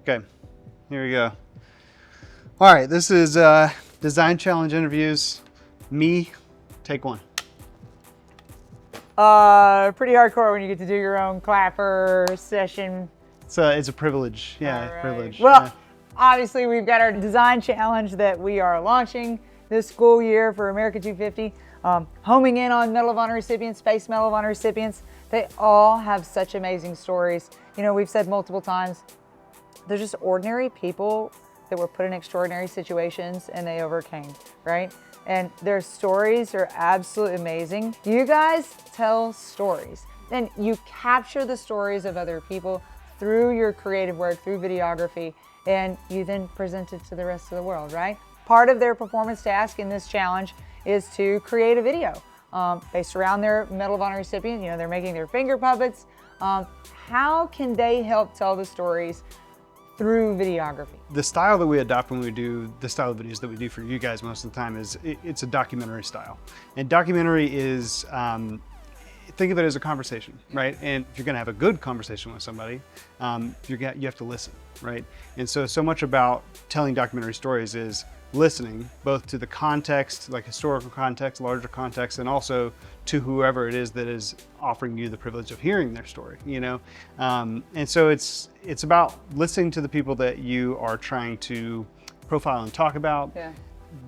Okay, here we go. All right, this is Design Challenge Interviews. Me, take one. Pretty hardcore when you get to do your own clapper session. It's a privilege. Yeah, Right. privilege. Well, yeah. obviously we've got our design challenge that we are launching this school year for America 250. Homing in on Medal of Honor recipients, Space Medal of Honor recipients. They all have such amazing stories. You know, we've said multiple times, they're just ordinary people that were put in extraordinary situations and they overcame, right? And their stories are absolutely amazing. You guys tell stories and you capture the stories of other people through your creative work, through videography, and you then present it to the rest of the world, right? Part of their performance task in this challenge is to create a video based around their Medal of Honor recipient. You know, they're making their finger puppets. How can they help tell the stories through videography? The style that we adopt when we do the style of videos that we do for you guys most of the time is it's a documentary style. And documentary is, think of it as a conversation, right? And if you're gonna have a good conversation with somebody, you have to listen, right? And so much about telling documentary stories is listening, both to the context, like historical context, larger context, and also to whoever it is that is offering you the privilege of hearing their story, you know? And so it's about listening to the people that you are trying to profile and talk about. Yeah.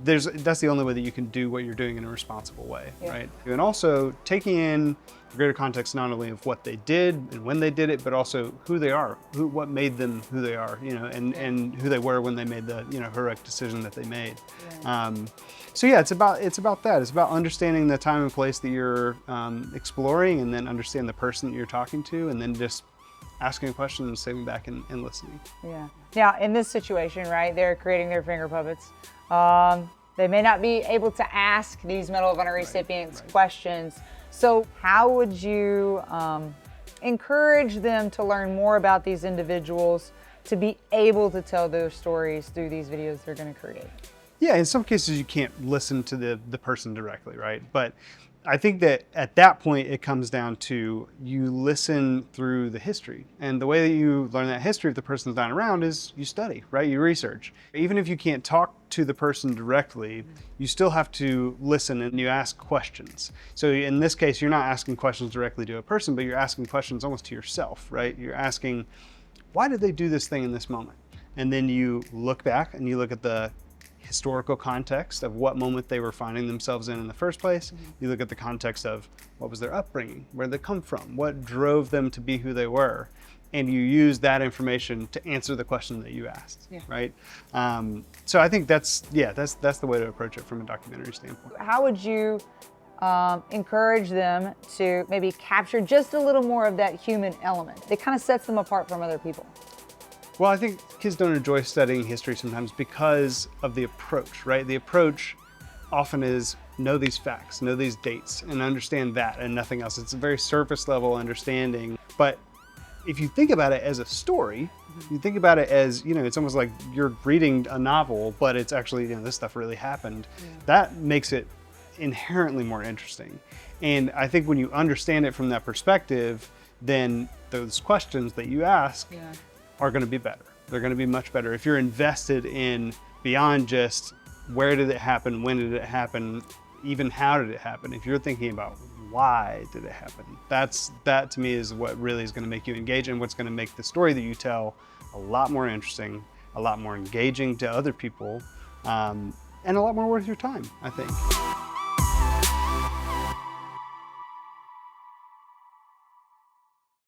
That's the only way that you can do what you're doing in a responsible way, right? And also taking in greater context not only of what they did and when they did it, but also who they are, what made them who they are, you know, and who they were when they made the, you know, heroic decision that they made. So yeah, it's about that. It's about understanding the time and place that you're exploring, and then understand the person that you're talking to, and then just asking a question and sitting back and listening. Yeah. Now, in this situation, right, they're creating their finger puppets. They may not be able to ask these Medal of Honor recipients questions. So how would you encourage them to learn more about these individuals to be able to tell their stories through these videos they're going to create? Yeah, in some cases you can't listen to the person directly, right? But I think that at that point it comes down to you listen through the history. And the way that you learn that history if the person's not around is you study, right? You research. Even if you can't talk to the person directly, you still have to listen and you ask questions. So in this case, you're not asking questions directly to a person, but you're asking questions almost to yourself, right? You're asking, why did they do this thing in this moment? And then you look back and you look at the historical context of what moment they were finding themselves in the first place. You look at the context of what was their upbringing, where they come from, what drove them to be who they were, and you use that information to answer the question that you asked, right? So I think that's the way to approach it from a documentary standpoint. How would you encourage them to maybe capture just a little more of that human element that kind of sets them apart from other people? Well, I think kids don't enjoy studying history sometimes because of the approach, right? The approach often is know these facts, know these dates, and understand that and nothing else. It's a very surface level understanding. But if you think about it as a story, you think about it as, you know, it's almost like you're reading a novel, but it's actually, you know, this stuff really happened. That makes it inherently more interesting. And I think when you understand it from that perspective, then those questions that you ask are going to be better. They're going to be much better if you're invested in beyond just where did it happen, when did it happen, even how did it happen. If you're thinking about why did it happen, that to me is what really is going to make you engage, and what's going to make the story that you tell a lot more interesting, a lot more engaging to other people, and a lot more worth your time, I think.